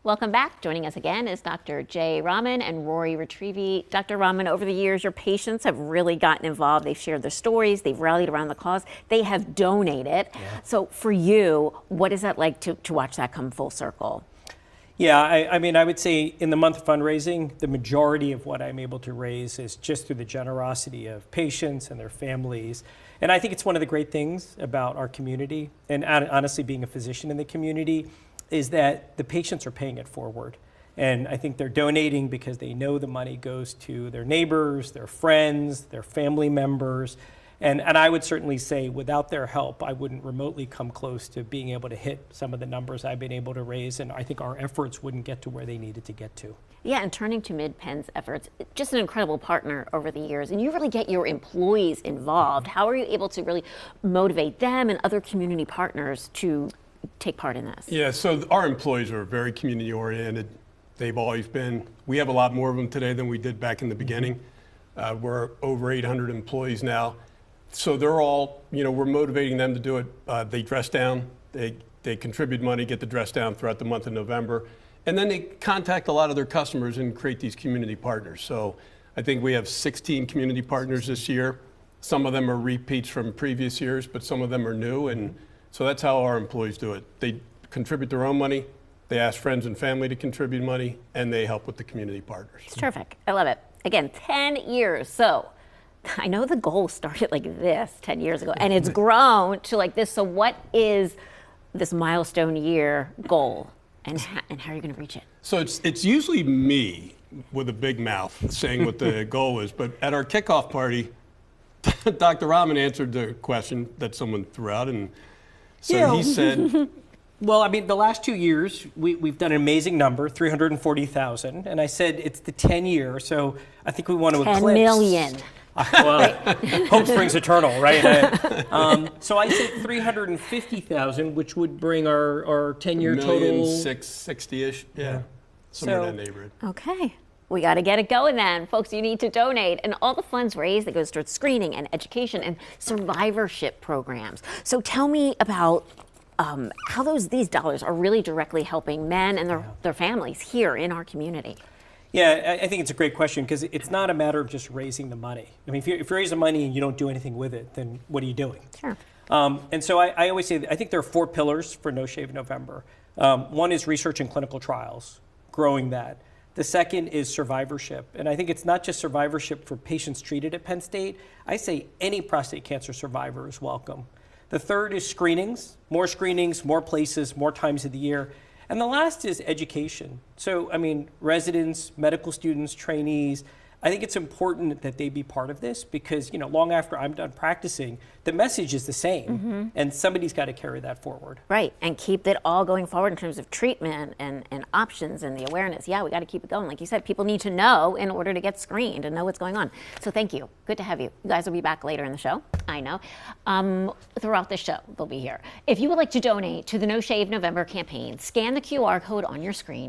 Welcome back. Joining us again is Dr. J. Raman and Rory Ritrievi. Dr. Raman, over the years, your patients have really gotten involved. They've shared their stories. They've rallied around the cause. They have donated. Yeah. So for you, what is that like to watch that come full circle? Yeah, I mean, I would say in the month of fundraising, the majority of what I'm able to raise is just through the generosity of patients and their families. And I think it's one of the great things about our community, and honestly being a physician in the community, is that the patients are paying it forward. And I think they're donating because they know the money goes to their neighbors, their friends, their family members. And I would certainly say without their help, I wouldn't remotely come close to being able to hit some of the numbers I've been able to raise. And I think our efforts wouldn't get to where they needed to get to. Yeah, and turning to Mid Penn's efforts, just an incredible partner over the years. And you really get your employees involved. How are you able to really motivate them and other community partners to take part in this? Yeah, so our employees are very community oriented. They've always been. We have a lot more of them today than we did back in the beginning. We're over 800 employees now. So they're all, we're motivating them to do it. They dress down, they contribute money, get the dress down throughout the month of November. And then they contact a lot of their customers and create these community partners. So I think we have 16 community partners this year. Some of them are repeats from previous years, but some of them are new. And so that's how our employees do it. They contribute their own money, they ask friends and family to contribute money, and they help with the community partners. It's terrific. I love it. Again, 10 years. So I know the goal started like this 10 years ago, and it's grown to like this. So what is this milestone year goal, and how are you going to reach it? So it's usually me with a big mouth saying what the goal is, but at our kickoff party, Dr. Raman answered the question that someone threw out, and so he said, well, I mean, the last 2 years, we've done an amazing number, 340,000. And I said it's the 10-year, so I think we want to eclipse. 10 million. Well, hope springs eternal, right? So I said 350,000, which would bring our 10-year total. 660-ish, yeah. Somewhere in that neighborhood. Okay. We got to get it going then. Folks, you need to donate. And all the funds raised that goes towards screening and education and survivorship programs. So tell me about how these dollars are really directly helping men and their families here in our community. Yeah, I think it's a great question because it's not a matter of just raising the money. I mean, if you raise the money and you don't do anything with it, then what are you doing? Sure. And so I always say, I think there are 4 pillars for No Shave November. One is research and clinical trials, growing that. The second is survivorship. And I think it's not just survivorship for patients treated at Penn State. I say any prostate cancer survivor is welcome. The third is screenings, more places, more times of the year. And the last is education. So, I mean, residents, medical students, trainees, I think it's important that they be part of this because, long after I'm done practicing, the message is the same, and somebody's got to carry that forward. Right, and keep it all going forward in terms of treatment and options and the awareness. Yeah, we got to keep it going. Like you said, people need to know in order to get screened and know what's going on. So thank you. Good to have you. You guys will be back later in the show, I know. Throughout the show, they'll be here. If you would like to donate to the No Shave November campaign, scan the QR code on your screen,